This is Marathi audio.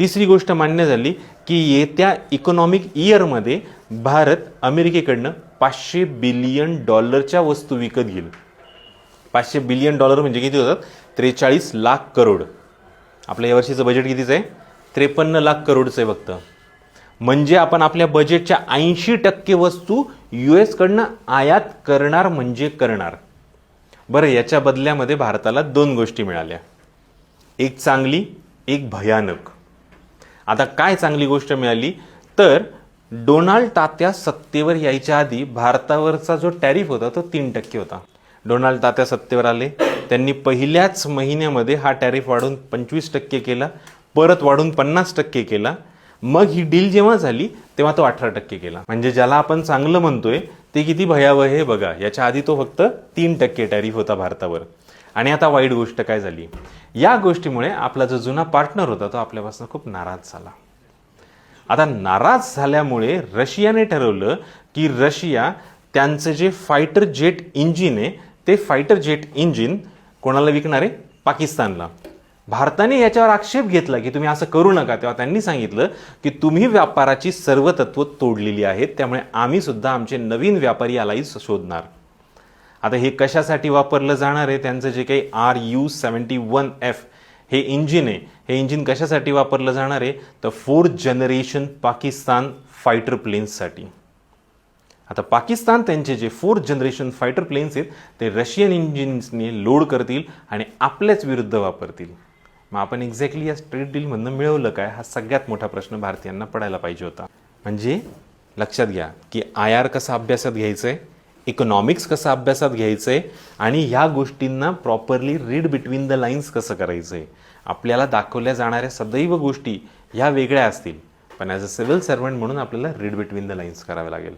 तिसरी गोष्ट मान्य झाली की येत्या इकॉनॉमिक इयरमध्ये भारत अमेरिकेकडनं $500 बिलियन वस्तू विकत घेईल. $500 बिलियन म्हणजे किती होतात? 43 लाख करोड. आपल्या यावर्षीचं बजेट कितीचं आहे? 53 लाख करोडचं आहे फक्त. म्हणजे आपण आपल्या बजेटच्या 80% वस्तू US कडनं आयात करणार म्हणजे करणार. बरं, याच्या बदल्यामध्ये भारताला 2 गोष्टी मिळाल्या, एक चांगली, एक भयानक. आता काय चांगली गोष्ट मिळाली तर डोनाल्ड तात्या सत्तेवर यायच्या आधी भारतावरचा जो टॅरिफ होता तो 3% होता. डोनाल्ड तात्या सत्तेवर आले, त्यांनी पहिल्याच महिन्यामध्ये हा टॅरिफ वाढून 25% केला, परत वाढून 50% केला. मग ही डील जेव्हा झाली तेव्हा तो 18% केला. म्हणजे ज्याला आपण चांगलं म्हणतोय ते किती भयावह हे बघा. याच्या आधी तो फक्त 3% टॅरिफ होता भारतावर. आणि आता वाईट गोष्ट काय झाली, या गोष्टीमुळे आपला जो जुना पार्टनर होता तो आपल्यापासून खूप नाराज झाला. आता नाराज झाल्यामुळे रशियाने ठरवलं की रशिया त्यांचं जे फायटर जेट इंजिन आहे ते फायटर जेट इंजिन कोणाला विकणार आहे? पाकिस्तानला. भारताने याच्यावर आक्षेप घेतला की तुम्ही असं करू नका. तेव्हा त्यांनी सांगितलं की तुम्ही व्यापाराची सर्व तत्व तोडलेली आहेत, त्यामुळे आम्ही सुद्धा आमचे नवीन व्यापारी अलाईज शोधणार. आता हे कशासाठी वापरलं जाणार आहे? त्यांचं जे काही RU-71F हे इंजिन आहे, हे इंजिन कशासाठी वापरलं जाणार आहे? तर 4th जनरेशन पाकिस्तान फायटर प्लेन्ससाठी. आता पाकिस्तान त्यांचे जे 4th जनरेशन फायटर प्लेन्स आहेत ते रशियन इंजिन्सने लोड करतील आणि आपल्याच विरुद्ध वापरतील. मग आपण एक्झॅक्टली या ट्रेड डीलमधनं मिळवलं काय? हा सगळ्यात मोठा प्रश्न भारतीयांना पडायला पाहिजे होता. म्हणजे लक्षात घ्या की IR कसं अभ्यासात घ्यायचं आहे, इकॉनॉमिक्स कसं अभ्यासात घ्यायचं आहे आणि ह्या गोष्टींना properly read between the lines कसं करायचं आहे. आपल्याला दाखवल्या जाणाऱ्या सदैव गोष्टी ह्या वेगळ्या असतील, पण ॲज अ सिव्हिल सर्वंट म्हणून आपल्याला रीड बिटवीन द लाईन्स करावे लागेल.